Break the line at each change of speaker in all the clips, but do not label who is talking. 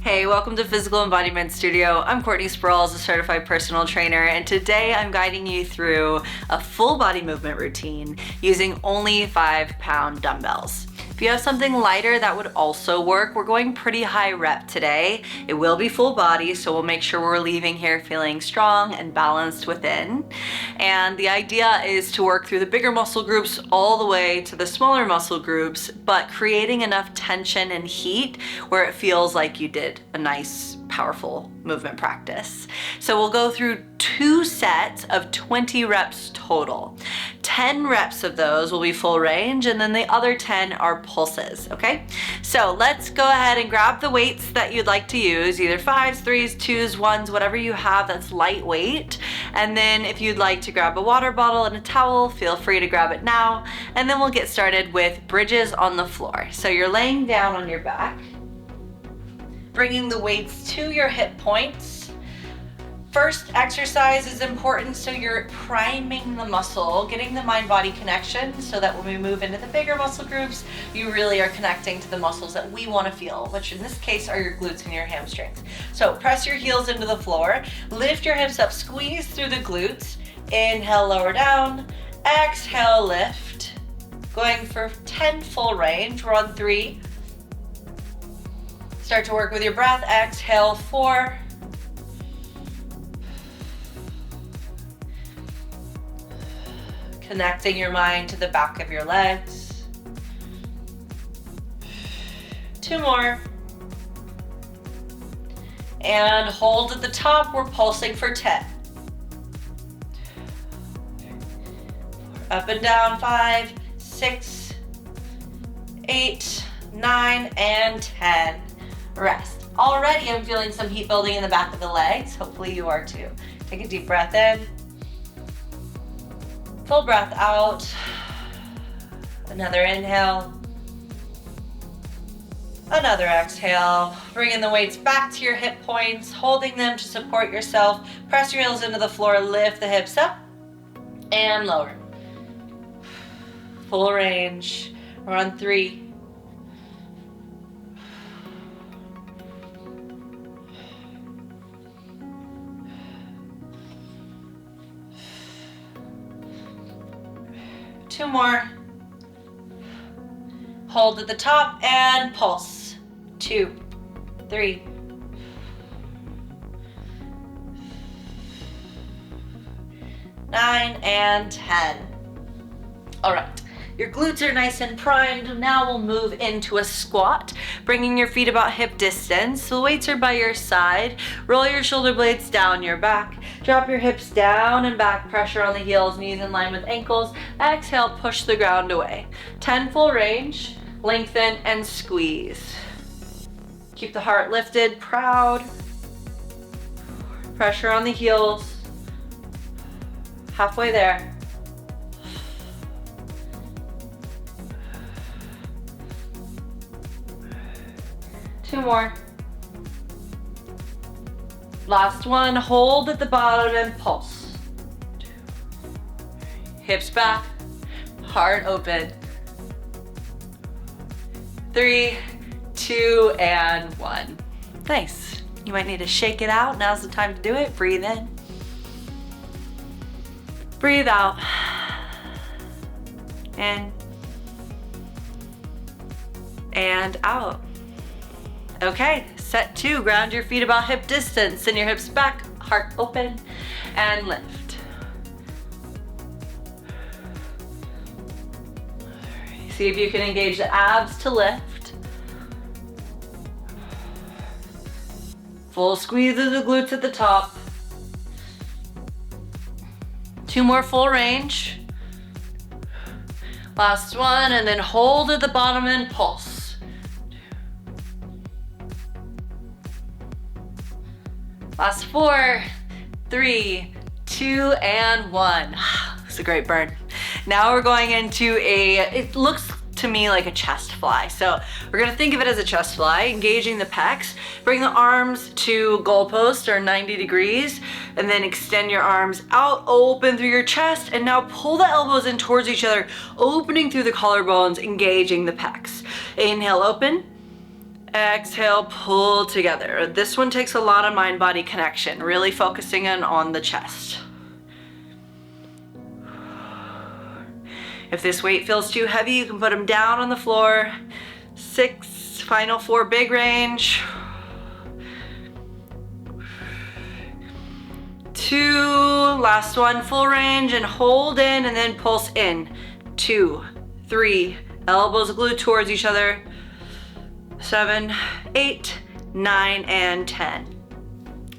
Hey, welcome to Physical Embodiment Studio. I'm Courtney Sproul's a certified personal trainer, and today I'm guiding you through a full body movement routine using only 5-pound dumbbells. If you have something lighter, that would also work. We're going pretty high rep today. It will be full body, so we'll make sure we're leaving here feeling strong and balanced within. And the idea is to work through the bigger muscle groups all the way to the smaller muscle groups, but creating enough tension and heat where it feels like you did a nice, powerful movement practice. So we'll go through 2 sets of 20 reps total. 10 reps of those will be full range, and then the other 10 are pulses, okay? So let's go ahead and grab the weights that you'd like to use, either 5s, 3s, 2s, 1s, whatever you have that's lightweight. And then if you'd like to grab a water bottle and a towel, feel free to grab it now. And then we'll get started with bridges on the floor. So you're laying down on your back, bringing the weights to your hip points. First exercise is important, so you're priming the muscle, getting the mind-body connection so that when we move into the bigger muscle groups, you really are connecting to the muscles that we want to feel, which in this case are your glutes and your hamstrings. So press your heels into the floor, lift your hips up, squeeze through the glutes, inhale, lower down, exhale, lift. Going for 10 full range, we're on 3. Start to work with your breath, exhale, 4. Connecting your mind to the back of your legs. 2 more. And hold at the top, we're pulsing for 10. Up and down, 5, 6, 8, 9, and 10. Rest. Already I'm feeling some heat building in the back of the legs. Hopefully you are too. Take a deep breath in. Full breath out. Another inhale. Another exhale. Bringing the weights back to your hip points, holding them to support yourself. Press your heels into the floor, lift the hips up and lower. Full range. We're on 3. Two more. Hold at the top and pulse. 2, 3. 9 and 10. All right. Your glutes are nice and primed. Now we'll move into a squat, bringing your feet about hip distance. The weights are by your side. Roll your shoulder blades down your back. Drop your hips down and back, pressure on the heels, knees in line with ankles. Exhale, push the ground away. 10 full range, lengthen and squeeze. Keep the heart lifted, proud. Pressure on the heels. Halfway there. Two more. Last one, hold at the bottom and pulse. 2, 3. Hips back, heart open. 3, 2, and 1. Nice. You might need to shake it out. Now's the time to do it. Breathe in. Breathe out. In. And out. Okay, set 2, ground your feet about hip distance, send your hips back, heart open, and lift. See if you can engage the abs to lift. Full squeeze of the glutes at the top. 2 more full range. Last one, and then hold at the bottom and pulse. Last 4, 3, 2, and 1. It's a great burn. Now we're going into it looks to me like a chest fly. So we're gonna think of it as a chest fly, engaging the pecs. Bring the arms to goalpost or 90 degrees, and then extend your arms out, open through your chest, and now pull the elbows in towards each other, opening through the collarbones, engaging the pecs. Inhale, open. Exhale, pull together. This one takes a lot of mind-body connection, really focusing in on the chest. If this weight feels too heavy, you can put them down on the floor. 6, final 4, big range. 2, last one, full range, and hold in and then pulse in. 2, 3, elbows glued towards each other. 7, 8, 9, and 10.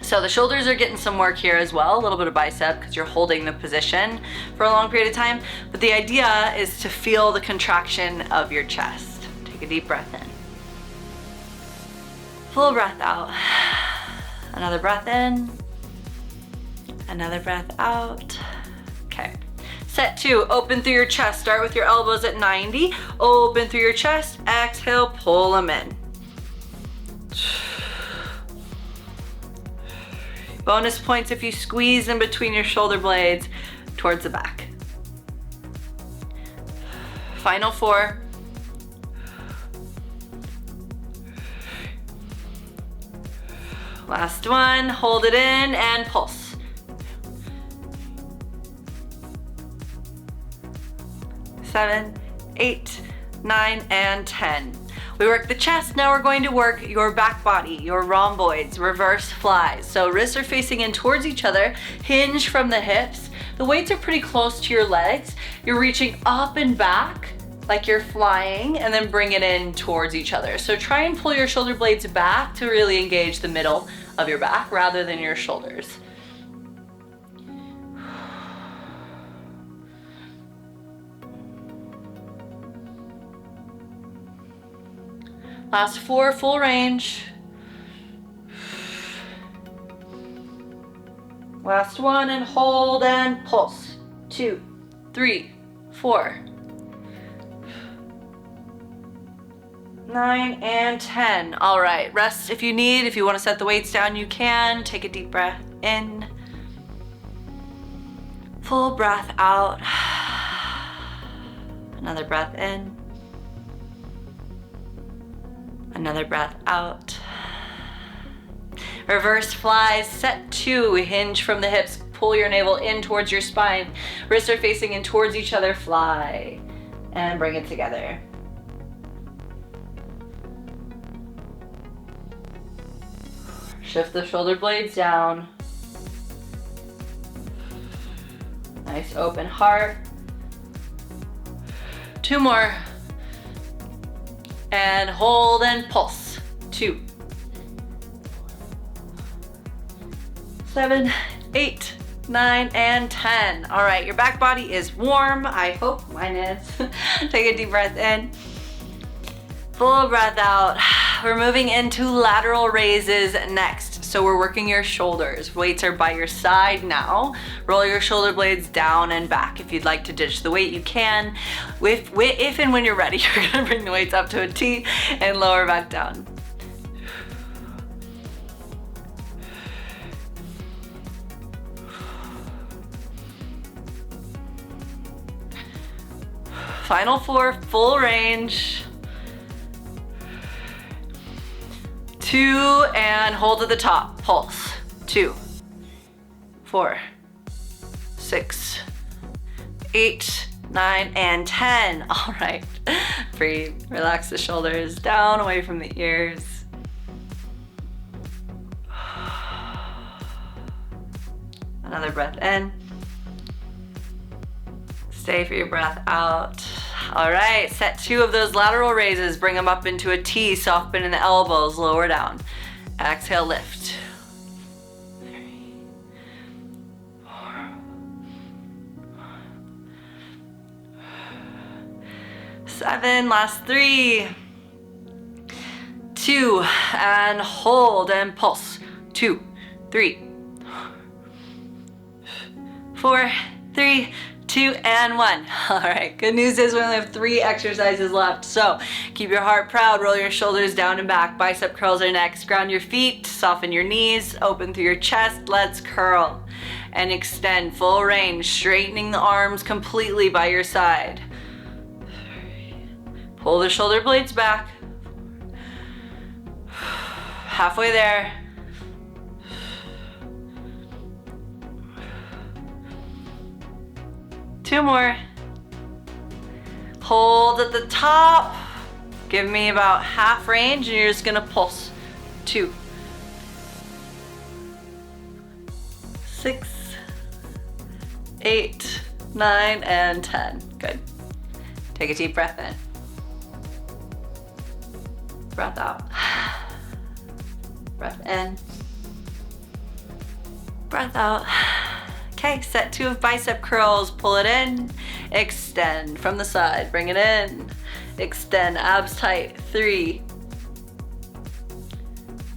So the shoulders are getting some work here as well, a little bit of bicep because you're holding the position for a long period of time. But the idea is to feel the contraction of your chest. Take a deep breath in. Full breath out. Another breath in. Another breath out. Okay. Set 2, open through your chest. Start with your elbows at 90. Open through your chest. Exhale, pull them in. Bonus points if you squeeze in between your shoulder blades towards the back. Final 4. Last one, hold it in and pulse. 7, 8, 9, and 10. We work the chest, now we're going to work your back body, your rhomboids, reverse flies. So wrists are facing in towards each other, hinge from the hips. The weights are pretty close to your legs. You're reaching up and back like you're flying, and then bring it in towards each other. So try and pull your shoulder blades back to really engage the middle of your back rather than your shoulders. Last 4, full range. Last one, and hold and pulse. 2, 3, 4, 9, and 10. All right, rest if you need. If you want to set the weights down, you can. Take a deep breath in. Full breath out. Another breath in. Another breath out. Reverse flies, set 2, hinge from the hips, pull your navel in towards your spine. Wrists are facing in towards each other, fly, and bring it together. Shift the shoulder blades down. Nice open heart. 2 more. And hold and pulse. 2, 7, 8, 9, and 10. All right, your back body is warm. I hope mine is. Take a deep breath in. Full breath out. We're moving into lateral raises next. So we're working your shoulders. Weights are by your side now. Roll your shoulder blades down and back. If you'd like to ditch the weight, you can. If and when you're ready, you're gonna bring the weights up to a T and lower back down. Final 4, full range. 2, and hold at the top, pulse. 2, 4, 6, 8, 9, and 10. All right, breathe, relax the shoulders down, away from the ears. Another breath in. Stay for your breath out. All right, set 2 of those lateral raises. Bring them up into a T, soft bend in the elbows, lower down. Exhale, lift. 3, 4, 7, last 3, 2, and hold and pulse. 2, 3, 4, 3, 2, and 1. All right, good news is we only have 3 exercises left. So keep your heart proud, roll your shoulders down and back, bicep curls are next. Ground your feet, soften your knees, open through your chest, let's curl. And extend full range, straightening the arms completely by your side. Pull the shoulder blades back. halfway there. Two more. Hold at the top. Give me about half range and you're just gonna pulse. 2, 6, 8, 9, and 10. Good. Take a deep breath in. Breath out. Breath in. Breath out. Okay, set 2 of bicep curls. Pull it in, extend from the side, bring it in, extend, abs tight. 3,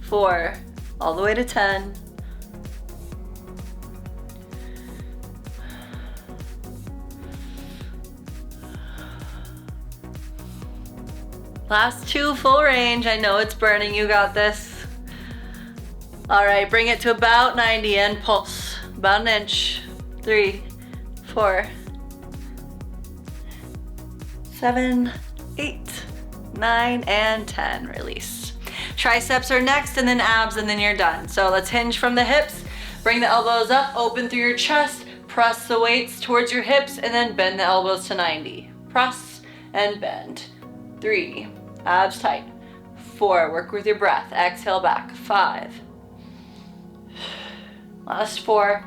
4, all the way to 10. Last 2, full range. I know it's burning, you got this. All right, bring it to about 90 and pulse. About an inch. 3, 4, 7, 8, 9, and 10. Release. Triceps are next, and then abs, and then you're done. So let's hinge from the hips. Bring the elbows up, open through your chest, press the weights towards your hips, and then bend the elbows to 90. Press and bend. 3, abs tight. 4, work with your breath. Exhale back. 5. Last 4.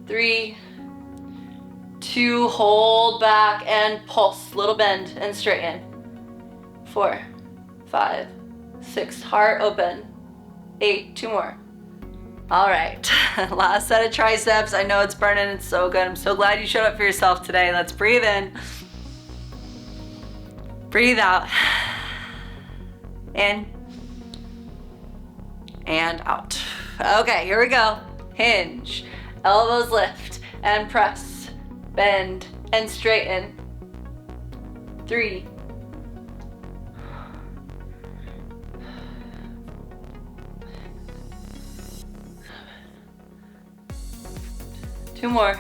3, 2, hold back and pulse. Little bend and straighten. 4, 5, 6, heart open. 8, 2 more. All right, last set of triceps. I know it's burning, it's so good. I'm so glad you showed up for yourself today. Let's breathe in. Breathe out. In. And out. Okay, here we go. Hinge. Elbows lift and press. Bend and straighten. 3. 2 more.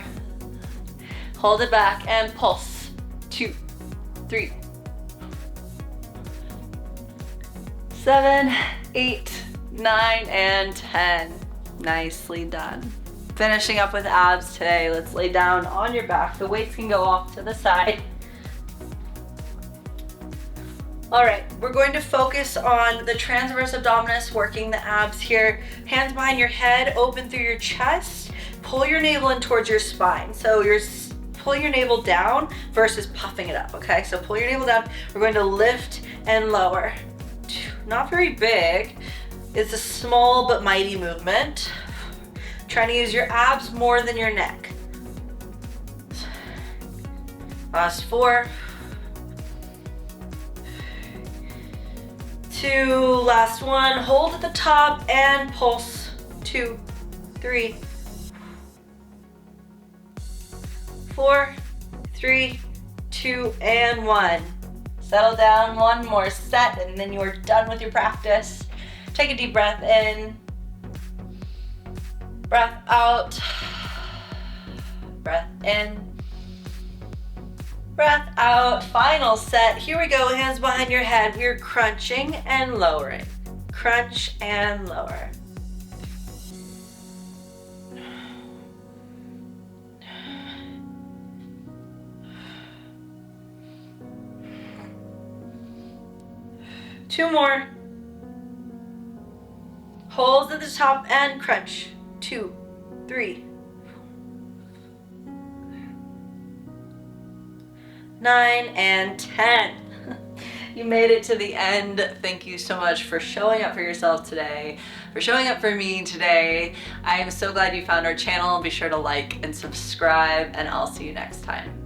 Hold it back and pulse. 2, 3, 7, 8, 9, and 10. Nicely done. Finishing up with abs today. Let's lay down on your back. The weights can go off to the side. All right, we're going to focus on the transverse abdominis, working the abs here. Hands behind your head, open through your chest. Pull your navel in towards your spine. So you're pulling your navel down versus puffing it up, okay? So pull your navel down. We're going to lift and lower. Not very big. It's a small but mighty movement. Trying to use your abs more than your neck. Last 4. 2, last 1. Hold at the top and pulse. 2, 3, 4, 3, 2, and 1. Settle down, 1 more set, and then you're done with your practice. Take a deep breath in. Breath out. Breath in. Breath out. Final set. Here we go. Hands behind your head. We're crunching and lowering. Crunch and lower. Two more. Hold at the top and crunch. 2, 3, 9, and 10. You made it to the end. Thank you so much for showing up for yourself today, for showing up for me today. I am so glad you found our channel. Be sure to like and subscribe, and I'll see you next time.